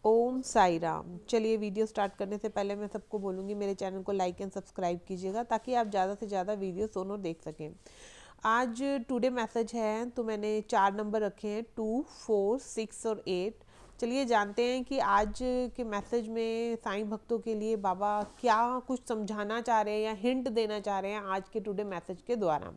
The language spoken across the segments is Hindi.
ओम साई राम। चलिए, वीडियो स्टार्ट करने से पहले मैं सबको बोलूँगी मेरे चैनल को लाइक एंड सब्सक्राइब कीजिएगा ताकि आप ज़्यादा से ज़्यादा वीडियो सुनो देख सकें। आज टुडे मैसेज है तो मैंने 4 नंबर रखे हैं, 2, 4, 6 और 8। चलिए जानते हैं कि आज के मैसेज में साईं भक्तों के लिए बाबा क्या कुछ समझाना चाह रहे हैं या हिंट देना चाह रहे हैं आज के टुडे मैसेज के द्वारा।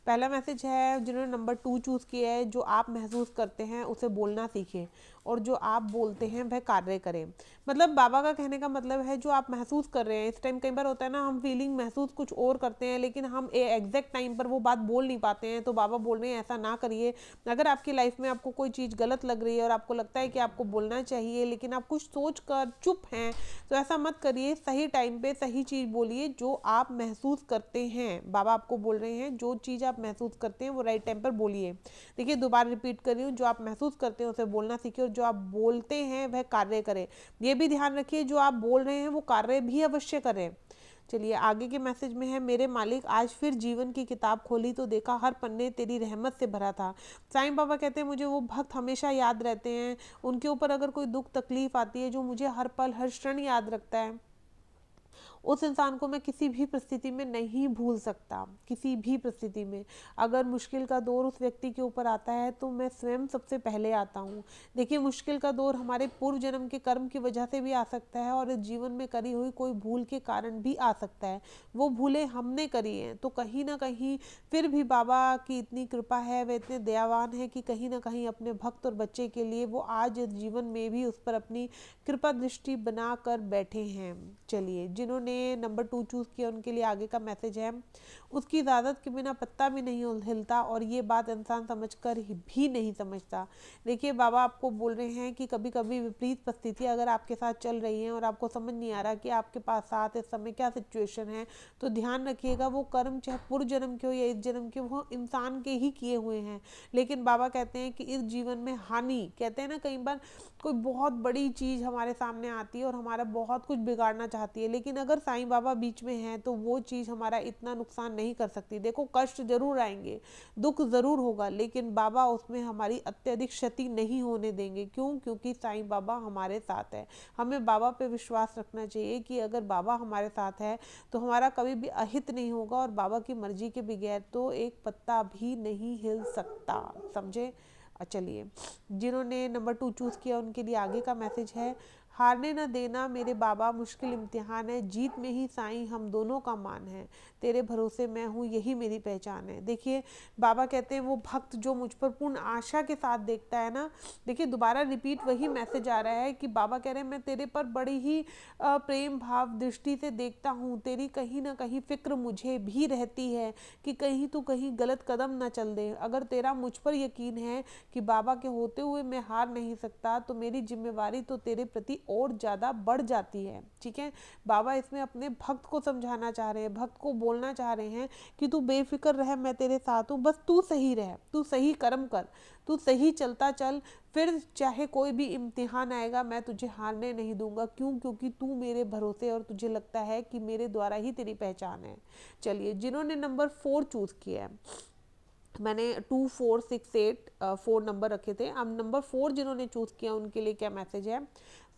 पहला मैसेज है, जिन्होंने नंबर 2 चूज़ किया है, जो आप महसूस करते हैं उसे बोलना सीखें और जो आप बोलते हैं वह कार्य करें। मतलब बाबा का कहने का मतलब है जो आप महसूस कर रहे हैं इस टाइम। कई बार होता है ना, हम फीलिंग महसूस कुछ और करते हैं लेकिन हम एग्जैक्ट टाइम पर वो बात बोल नहीं पाते हैं, तो बाबा बोल रहे हैं ऐसा ना करिए। अगर आपकी लाइफ में आपको कोई चीज़ गलत लग रही है और आपको लगता है कि आपको बोलना चाहिए लेकिन आप कुछ सोच कर चुप हैं, तो ऐसा मत करिए। सही टाइम पे सही चीज़ बोलिए जो आप महसूस करते हैं। बाबा आपको बोल रहे हैं जो चीज़ आप महसूस करते हैं वो राइट टाइम पर बोलिए। देखिए, दोबारा रिपीट कर रही हूँ, जो आप महसूस करते हैं उसे बोलना सीखिए और जो आप बोलते हैं वह कार्य करें। ये भी ध्यान रखिए जो आप बोल रहे हैं वो कार्य भी अवश्य करें। चलिए, आगे के मैसेज में है, मेरे मालिक आज फिर जीवन की किताब खोली तो देखा हर पन्ने तेरी रहमत से भरा था। साईं बाबा कहते हैं मुझे वो भक्त हमेशा याद रहते हैं। उनके ऊपर अगर कोई दुख तकलीफ आती है, जो मुझे हर पल हर क्षण याद रखता है, उस इंसान को मैं किसी भी परिस्थिति में नहीं भूल सकता। किसी भी परिस्थिति में अगर मुश्किल का दौर उस व्यक्ति के ऊपर आता है तो मैं स्वयं सबसे पहले आता हूँ। देखिए, मुश्किल का दौर हमारे पूर्व जन्म के कर्म की वजह से भी आ सकता है और इस जीवन में करी हुई कोई भूल के कारण भी आ सकता है। वो भूलें हमने करी हैं, तो कहीं ना कहीं फिर भी बाबा की इतनी कृपा है, वे इतने दयावान है कि कहीं ना कहीं अपने भक्त और बच्चे के लिए वो आज इस जीवन में भी उस पर अपनी कृपा दृष्टि बना कर बैठे हैं। चलिए, जिन्होंने नंबर 2 चूज़ किया उनके लिए आगे का मैसेज है, उसकी इजाज़त के बिना पत्ता भी नहीं हिलता और ये बात इंसान समझकर भी नहीं समझता। देखिए, बाबा आपको बोल रहे हैं कि कभी कभी विपरीत परिस्थितियाँ अगर आपके साथ चल रही हैं और आपको समझ नहीं आ रहा कि आपके पास साथ इस समय क्या सिचुएशन है, तो ध्यान रखिएगा वो कर्म चाहे पूर्व जन्म के हो या इस जन्म के, वो इंसान के ही किए हुए हैं। लेकिन बाबा कहते हैं कि इस जीवन में हानि, कहते हैं ना, कई बार कोई बहुत बड़ी चीज़ हमारे सामने आती है और हमारा बहुत कुछ बिगाड़ना चाहती है, लेकिन अगर साईं बाबा बीच में हैं तो वो चीज़ हमारा इतना नुकसान नहीं कर सकती। देखो, कष्ट जरूर आएंगे, दुख ज़रूर होगा, लेकिन बाबा उसमें हमारी अत्यधिक क्षति नहीं होने देंगे। क्यों? क्योंकि साईं बाबा हमारे साथ है। हमें बाबा पे विश्वास रखना चाहिए कि अगर बाबा हमारे साथ है तो हमारा कभी भी अहित नहीं होगा और बाबा की मर्जी के बगैर तो एक पत्ता भी नहीं हिल सकता। समझे? चलिए, जिन्होंने नंबर 2 चूज़ किया उनके लिए आगे का मैसेज है, हारने न देना मेरे बाबा, मुश्किल इम्तिहान है, जीत में ही साईं हम दोनों का मान है, तेरे भरोसे मैं हूँ यही मेरी पहचान है। देखिए, बाबा कहते हैं वो भक्त जो मुझ पर पूर्ण आशा के साथ देखता है ना, देखिए दोबारा रिपीट वही मैसेज आ रहा है कि बाबा कह रहे हैं मैं तेरे पर बड़ी ही प्रेम भाव दृष्टि से देखता हूँ, तेरी कहीं ना कहीं फिक्र मुझे भी रहती है कि कहीं तो कहीं गलत कदम ना चल दे। अगर तेरा मुझ पर यकीन है कि बाबा के होते हुए मैं हार नहीं सकता, तो मेरी जिम्मेवारी तो तेरे प्रति और ज़्यादा बढ़ जाती है। ठीक है, बाबा इसमें अपने भक्त को समझाना चाह रहे हैं, भक्त को बोलना चाह रहे हैं कि तू बेफिक्र रह, मैं तेरे साथ हूँ, बस तू सही रह, तू सही कर्म कर, तू सही चलता चल, फिर चाहे कोई भी इम्तिहान आएगा मैं तुझे हारने नहीं दूंगा। क्यों? क्योंकि तू मेरे भरोसे और तुझे लगता है कि मेरे द्वारा ही तेरी पहचान है। चलिए, जिन्होंने नंबर 4 चूज़ किया है, मैंने 2, 4, 6, 8 4 नंबर रखे थे। अब नंबर 4 जिन्होंने चूज़ किया उनके लिए क्या मैसेज है,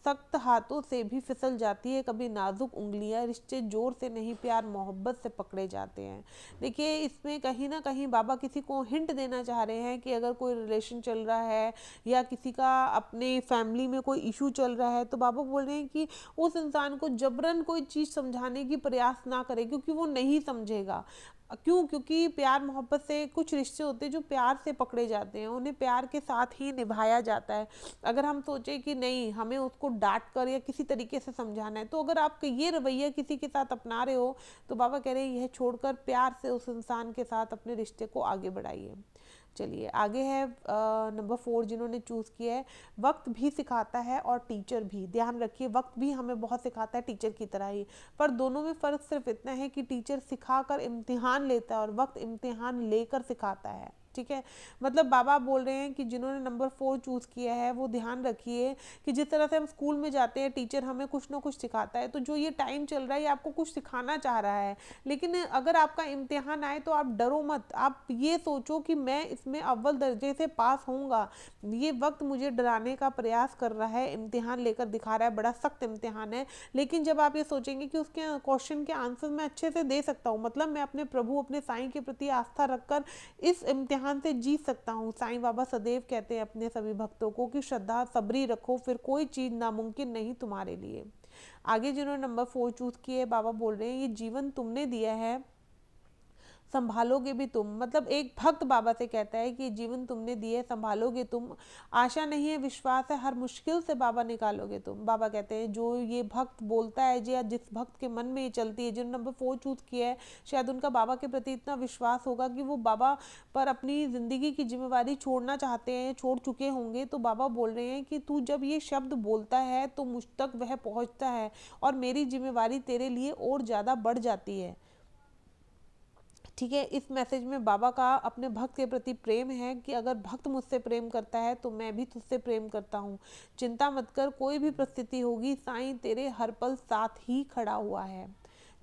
सख्त हाथों से भी फिसल जाती है कभी नाजुक उंगलियां, रिश्ते जोर से नहीं प्यार मोहब्बत से पकड़े जाते हैं। देखिए, इसमें कहीं ना कहीं बाबा किसी को हिंट देना चाह रहे हैं कि अगर कोई रिलेशन चल रहा है या किसी का अपने फैमिली में कोई इशू चल रहा है, तो बाबा बोल रहे हैं कि उस इंसान को जबरन कोई चीज़ समझाने की प्रयास ना करे, क्योंकि वो नहीं समझेगा। क्यों? क्योंकि प्यार मोहब्बत से कुछ रिश्ते होते हैं जो प्यार से पकड़े जाते हैं, उन्हें प्यार के साथ ही निभाया जाता है। अगर हम सोचें कि नहीं, हमें उसको डांट कर या किसी तरीके से समझाना है, तो अगर आप ये रवैया किसी के साथ अपना रहे हो, तो बाबा कह रहे हैं यह छोड़कर प्यार से उस इंसान के साथ अपने रिश्ते को आगे बढ़ाइए। चलिए, आगे है नंबर 4 जिन्होंने चूज़ किया है, वक्त भी सिखाता है और टीचर भी। ध्यान रखिए, वक्त भी हमें बहुत सिखाता है टीचर की तरह ही, पर दोनों में फ़र्क सिर्फ इतना है कि टीचर सिखा कर इम्तिहान लेता है और वक्त इम्तिहान लेकर सिखाता है। ठीक है। मतलब बाबा बोल रहे हैं कि जिन्होंने नंबर 4 चूज़ किया है वो ध्यान रखिए कि जिस तरह से हम स्कूल में जाते हैं, टीचर हमें कुछ ना कुछ सिखाता है, तो जो ये टाइम चल रहा है ये आपको कुछ सिखाना चाह रहा है। लेकिन अगर आपका इम्तिहान आए तो आप डरो मत, आप ये सोचो कि मैं इसमें अव्वल दर्जे से पास होऊंगा। ये वक्त मुझे डराने का प्रयास कर रहा है, इम्तिहान लेकर दिखा रहा है, बड़ा सख्त इम्तिहान है, लेकिन जब आप ये सोचेंगे कि उसके क्वेश्चन के आंसर मैं अच्छे से दे सकता हूँ, मतलब मैं अपने प्रभु अपने साईं के प्रति आस्था रखकर इस इम्तिहान से जीत सकता हूँ। साईं बाबा सदैव कहते हैं अपने सभी भक्तों को कि श्रद्धा सबरी रखो, फिर कोई चीज़ नामुमकिन नहीं तुम्हारे लिए। आगे जिन्होंने नंबर 4 चूज किए, बाबा बोल रहे हैं ये जीवन तुमने दिया है, संभालोगे भी तुम। मतलब एक भक्त बाबा से कहता है कि जीवन तुमने दिए, संभालोगे तुम, आशा नहीं है विश्वास है, हर मुश्किल से बाबा निकालोगे तुम। बाबा कहते हैं जो ये भक्त बोलता है, या जिस भक्त के मन में ये चलती है, जिन्होंने नंबर 4 चूज किया है, शायद उनका बाबा के प्रति इतना विश्वास होगा कि वो बाबा पर अपनी ज़िंदगी की जिम्मेवारी छोड़ना चाहते हैं, छोड़ चुके होंगे। तो बाबा बोल रहे हैं कि तू जब ये शब्द बोलता है तो मुझ तक वह पहुँचता है और मेरी जिम्मेवारी तेरे लिए और ज़्यादा बढ़ जाती है। ठीक है, इस मैसेज में बाबा का अपने भक्त के प्रति प्रेम है कि अगर भक्त मुझसे प्रेम करता है तो मैं भी तुझसे प्रेम करता हूँ। चिंता मत कर, कोई भी परिस्थिति होगी साईं तेरे हर पल साथ ही खड़ा हुआ है।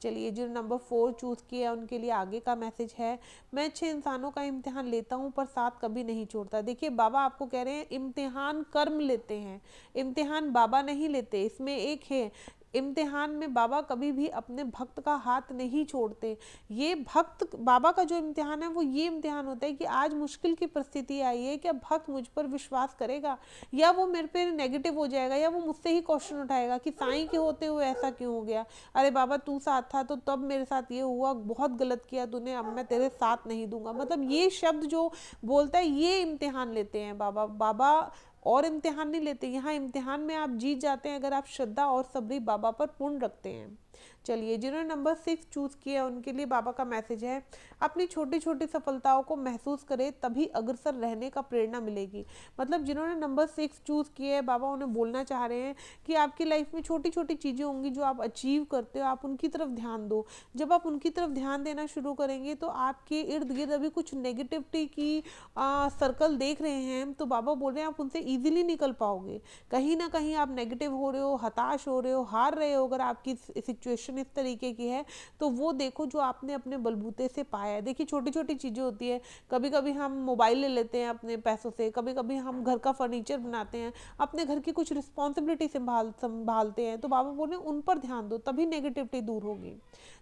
चलिए, जो नंबर 4 चूज़ किया उनके लिए आगे का मैसेज है, मैं अच्छे इंसानों का इम्तिहान लेता हूँ पर साथ कभी नहीं छोड़ता। देखिए, बाबा आपको कह रहे हैं इम्तिहान कर्म लेते हैं, इम्तिहान बाबा नहीं लेते। इसमें एक है, इम्तिहान में बाबा कभी भी अपने भक्त का हाथ नहीं छोड़ते। ये भक्त बाबा का जो इम्तिहान है वो ये इम्तिहान होता है कि आज मुश्किल की परिस्थिति आई है, क्या भक्त मुझ पर विश्वास करेगा, या वो मेरे पे नेगेटिव हो जाएगा, या वो मुझसे ही क्वेश्चन उठाएगा कि साईं के होते हुए ऐसा क्यों हो गया, अरे बाबा तू साथ था तो तब मेरे साथ ये हुआ, बहुत गलत किया तूने, अब मैं तेरे साथ नहीं दूंगा। मतलब ये शब्द जो बोलता है ये इम्तिहान लेते हैं बाबा। बाबा और इम्तिहान नहीं लेते, यहाँ इम्तिहान में आप जीत जाते हैं अगर आप श्रद्धा और सबरी बाबा पर पूर्ण रखते हैं। चलिए, जिन्होंने नंबर 6 चूज किया उनके लिए बाबा का मैसेज है, अपनी छोटी छोटी सफलताओं को महसूस करें तभी अग्रसर रहने का प्रेरणा मिलेगी। मतलब जिन्होंने नंबर 6 चूज किया है, बाबा उन्हें बोलना चाह रहे हैं कि आपकी लाइफ में छोटी छोटी चीज़ें होंगी जो आप अचीव करते हो, आप उनकी तरफ ध्यान दो। जब आप उनकी तरफ ध्यान देना शुरू करेंगे तो आपके इर्द गिर्द अभी कुछ नेगेटिविटी की सर्कल देख रहे हैं, तो बाबा बोल रहे हैं आप उनसे ईजिली निकल पाओगे। कहीं ना कहीं आप नेगेटिव हो रहे हो, हताश हो रहे हो, हार रहे हो, अगर आपकी सिचुएशन इस तरीके की है तो वो देखो जो आपने अपने बलबूते से पाया है। देखिए, छोटी छोटी चीज़ें होती है, कभी कभी हम मोबाइल ले लेते हैं अपने पैसों से, कभी कभी हम घर का फर्नीचर बनाते हैं, अपने घर की कुछ रिस्पॉन्सिबिलिटी संभालते हैं, तो बाबा बोल रहे हैं उन पर ध्यान दो तभी नेगेटिविटी दूर होगी।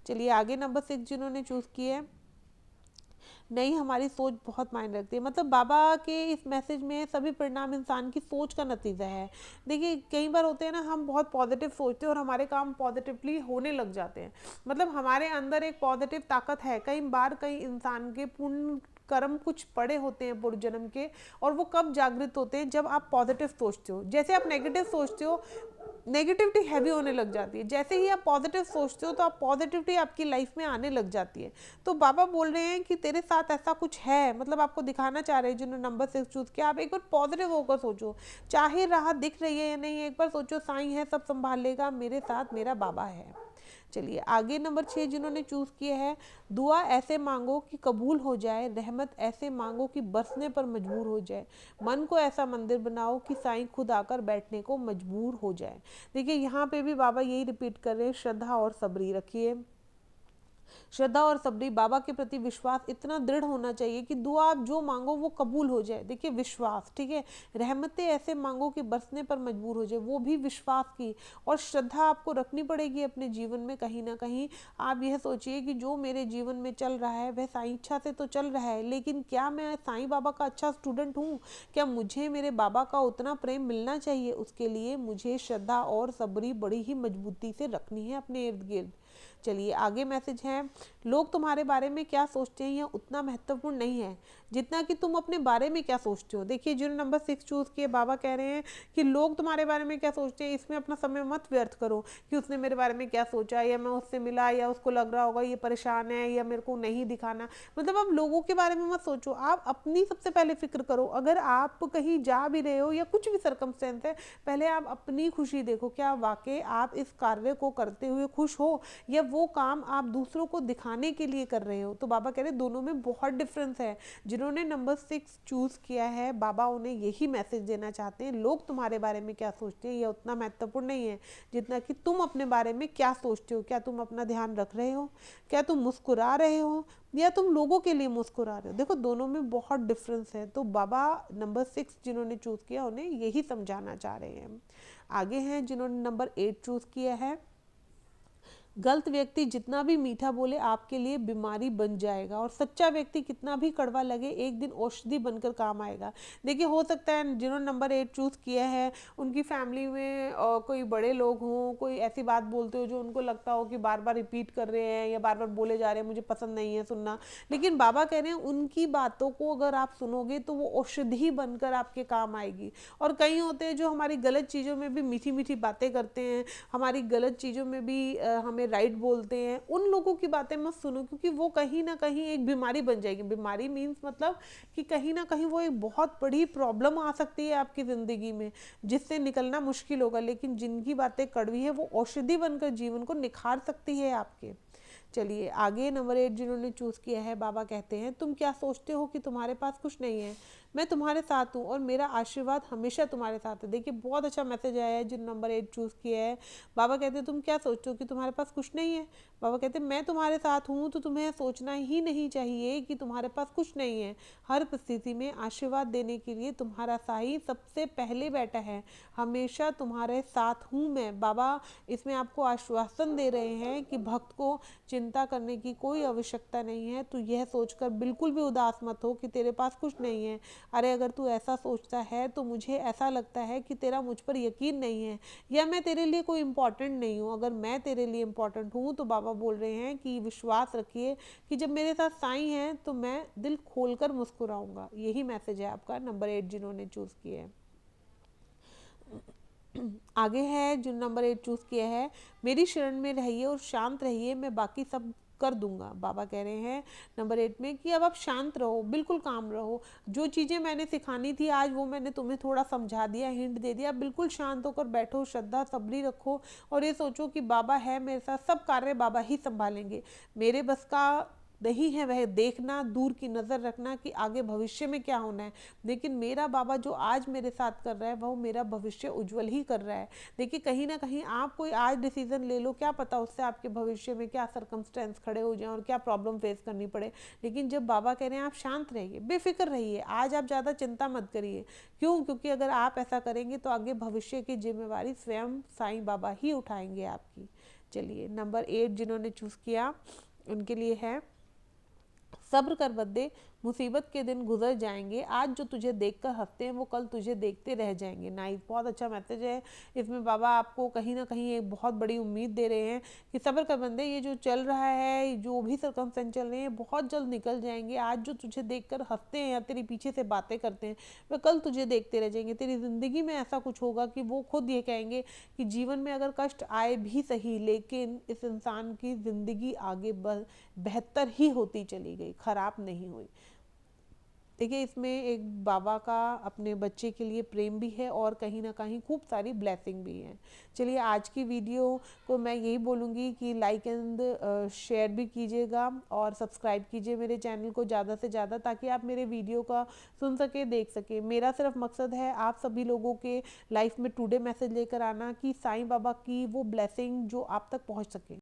चलिए, आगे नंबर 6 जिन्होंने चूज़ किया है, नहीं हमारी सोच बहुत मायने रखती है। मतलब बाबा के इस मैसेज में सभी परिणाम इंसान की सोच का नतीजा है। देखिए, कई बार होते हैं ना, हम बहुत पॉजिटिव सोचते हैं और हमारे काम पॉजिटिवली होने लग जाते हैं। मतलब हमारे अंदर एक पॉजिटिव ताकत है। कई बार कई इंसान के पूर्ण कर्म कुछ पड़े होते हैं पूर्व जन्म के, और वो कब जागृत होते हैं, जब आप पॉजिटिव सोचते हो। जैसे आप नेगेटिव सोचते हो, नेगेटिविटी हैवी होने लग जाती है। जैसे ही आप पॉजिटिव सोचते हो तो आप पॉजिटिविटी आपकी लाइफ में आने लग जाती है। तो बाबा बोल रहे हैं कि तेरे साथ ऐसा कुछ है, मतलब आपको दिखाना चाह रहे हैं जिन्होंने नंबर 6 चूज किया। आप एक बार पॉजिटिव होकर सोचो, चाहे राह दिख रही है या नहीं, एक बार सोचो साईं है, सब संभाल लेगा, मेरे साथ मेरा बाबा है। चलिए, आगे नंबर 6 जिन्होंने चूज किया है, दुआ ऐसे मांगो कि कबूल हो जाए, रहमत ऐसे मांगो कि बरसने पर मजबूर हो जाए, मन को ऐसा मंदिर बनाओ कि साईं खुद आकर बैठने को मजबूर हो जाए। देखिए, यहाँ पे भी बाबा यही रिपीट कर रहे हैं, श्रद्धा और सबरी रखिए। श्रद्धा और सबरी, बाबा के प्रति विश्वास इतना दृढ़ होना चाहिए कि दुआ आप जो मांगो वो कबूल हो जाए। देखिए, विश्वास, ठीक है। रहमतें ऐसे मांगो कि बरसने पर मजबूर हो जाए, वो भी विश्वास की। और श्रद्धा आपको रखनी पड़ेगी अपने जीवन में। कहीं ना कहीं आप यह सोचिए कि जो मेरे जीवन में चल रहा है वह साईं इच्छा से तो चल रहा है, लेकिन क्या मैं साईं बाबा का अच्छा स्टूडेंट हूँ? क्या मुझे मेरे बाबा का उतना प्रेम मिलना चाहिए? उसके लिए मुझे श्रद्धा और सबरी बड़ी ही मजबूती से रखनी है अपने इर्द गिर्द। चलिए, आगे मैसेज है, लोग तुम्हारे बारे में क्या सोचते हैं यह उतना महत्वपूर्ण नहीं है जितना कि तुम अपने बारे में क्या सोचते हो। देखिए, जो नंबर 6 चूज किए, बाबा कह रहे हैं कि लोग तुम्हारे बारे में क्या सोचते हैं इसमें अपना समय मत व्यर्थ करो कि उसने मेरे बारे में क्या सोचा, या मैं उससे मिला, या उसको लग रहा होगा ये परेशान है, या मेरे को नहीं दिखाना। मतलब आप लोगों के बारे में मत सोचो, आप अपनी सबसे पहले फिक्र करो। अगर आप कहीं जा भी रहे हो या कुछ भी सर्कमस्टेंस है, पहले आप अपनी खुशी देखो, क्या वाकई आप इस कार्य को करते हुए खुश हो, या वो काम आप दूसरों को दिखाने के लिए कर रहे हो। तो बाबा कह रहे हैं दोनों में बहुत डिफरेंस है। जिन्होंने नंबर 6 चूज़ किया है, बाबा उन्हें यही मैसेज देना चाहते हैं, लोग तुम्हारे बारे में क्या सोचते हैं यह उतना महत्वपूर्ण नहीं है जितना कि तुम अपने बारे में क्या सोचते हो। क्या तुम अपना ध्यान रख रहे हो, क्या तुम मुस्कुरा रहे हो, या तुम लोगों के लिए मुस्कुरा रहे हो। देखो दोनों में बहुत डिफरेंस है। तो बाबा नंबर 6 जिन्होंने चूज़ किया उन्हें यही समझाना चाह रहे हैं। आगे हैं जिन्होंने नंबर 8 चूज़ किया है, गलत व्यक्ति जितना भी मीठा बोले आपके लिए बीमारी बन जाएगा, और सच्चा व्यक्ति कितना भी कड़वा लगे एक दिन औषधि बनकर काम आएगा। देखिए हो सकता है जिन्होंने नंबर 8 चूज़ किया है उनकी फैमिली में कोई बड़े लोग हों, कोई ऐसी बात बोलते हो जो उनको लगता हो कि बार बार रिपीट कर रहे हैं या बार बार बोले जा रहे हैं, मुझे पसंद नहीं है सुनना। लेकिन बाबा कह रहे हैं उनकी बातों को अगर आप सुनोगे तो वो औषधि बनकर आपके काम आएगी। और कई होते हैं जो हमारी गलत चीज़ों में भी मीठी मीठी बातें करते हैं, हमारी गलत चीज़ों में भी हमें राइट बोलते हैं, उन लोगों की बातें मत सुनो, क्योंकि वो कहीं ना कहीं एक बीमारी बन जाएगी। बीमारी मीन्स मतलब कि कहीं ना कहीं वो एक बहुत बड़ी प्रॉब्लम आ सकती है आपकी ज़िंदगी में, जिससे निकलना मुश्किल होगा। लेकिन जिनकी बातें कड़वी है वो औषधि बनकर जीवन को निखार सकती है आपके। चलिए आगे नंबर 8 जिन्होंने चूज़ किया है, बाबा कहते हैं तुम क्या सोचते हो कि तुम्हारे पास कुछ नहीं है, मैं तुम्हारे साथ हूँ और मेरा आशीर्वाद हमेशा तुम्हारे साथ है। देखिए बहुत अच्छा मैसेज आया है जिन नंबर 8 चूज़ किया है। बाबा कहते हैं तुम क्या सोचते हो कि तुम्हारे पास कुछ नहीं है, बाबा कहते हैं मैं तुम्हारे साथ हूँ, तो तुम्हें सोचना ही नहीं चाहिए कि तुम्हारे पास कुछ नहीं है। हर परिस्थिति में आशीर्वाद देने के लिए तुम्हारा साईं सबसे पहले बैठा है, हमेशा तुम्हारे साथ हूँ मैं। बाबा इसमें आपको आश्वासन दे रहे हैं कि भक्त को चिंता करने की कोई आवश्यकता नहीं है। तू यह सोचकर बिल्कुल भी उदास मत हो कि तेरे पास कुछ नहीं है। अरे अगर तू ऐसा सोचता है तो मुझे ऐसा लगता है कि तेरा मुझ पर यकीन नहीं है, या मैं तेरे लिए कोई इम्पोर्टेंट नहीं हूँ। अगर मैं तेरे लिए इम्पोर्टेंट हूँ तो बाबा बोल रहे हैं कि विश्वास रखिए कि जब मेरे साथ साईं हैं तो मैं दिल खोलकर मुस्कुराऊंगा। यही मैसेज है आपका नंबर 8 जिन्होंने चूज़ किया है। आगे है जो नंबर 8 चूज़ किया है, मेरी शरण में रहिए और शांत रहिए, मैं बाकी सब कर दूंगा। बाबा कह रहे हैं नंबर 8 में कि अब आप शांत रहो, बिल्कुल काम रहो। जो चीज़ें मैंने सिखानी थी आज वो मैंने तुम्हें थोड़ा समझा दिया, हिंट दे दिया। बिल्कुल शांत होकर बैठो, श्रद्धा सबरी रखो और ये सोचो कि बाबा है मेरे साथ, सब कार्य बाबा ही संभालेंगे। मेरे बस का नहीं है वह देखना, दूर की नज़र रखना कि आगे भविष्य में क्या होना है, लेकिन मेरा बाबा जो आज मेरे साथ कर रहा है वह मेरा भविष्य उज्जवल ही कर रहा है। देखिए कहीं ना कहीं आप कोई आज डिसीजन ले लो, क्या पता उससे आपके भविष्य में क्या सर्कमस्टेंस खड़े हो जाएं और क्या प्रॉब्लम फेस करनी पड़े। लेकिन जब बाबा कह रहे हैं आप शांत रहिए, बेफिक्र रहिए, आज आप ज़्यादा चिंता मत करिए। क्यों? क्योंकि अगर आप ऐसा करेंगे तो आगे भविष्य की जिम्मेवारी स्वयं साईं बाबा ही उठाएंगे आपकी। चलिए नंबर 8 जिन्होंने चूज़ किया उनके लिए है, सब्र कर बद्दे, मुसीबत के दिन गुजर जाएंगे, आज जो तुझे देखकर हंसते हैं वो कल तुझे देखते रह जाएंगे। नाइस, बहुत अच्छा मैसेज है। इसमें बाबा आपको कहीं ना कहीं एक बहुत बड़ी उम्मीद दे रहे हैं कि सब्र कर बंदे, ये जो चल रहा है, जो भी सर्कमस्टेंस चल रहे हैं बहुत जल्द निकल जाएंगे। आज जो तुझे देखकर हंसते हैं या तेरे पीछे से बातें करते हैं वे कल तुझे देखते रह जाएंगे। तेरी ज़िंदगी में ऐसा कुछ होगा कि वो खुद ये कहेंगे कि जीवन में अगर कष्ट आए भी सही, लेकिन इस इंसान की ज़िंदगी आगे बेहतर ही होती चली गई, खराब नहीं हुई। देखिए इसमें एक बाबा का अपने बच्चे के लिए प्रेम भी है और कहीं ना कहीं खूब सारी ब्लेसिंग भी है। चलिए आज की वीडियो को मैं यही बोलूँगी कि लाइक एंड शेयर भी कीजिएगा और सब्सक्राइब कीजिए मेरे चैनल को ज़्यादा से ज़्यादा, ताकि आप मेरे वीडियो का सुन सके, देख सके। मेरा सिर्फ मकसद है आप सभी लोगों के लाइफ में टुडे मैसेज लेकर आना कि साईं बाबा की वो ब्लेसिंग जो आप तक पहुँच सके।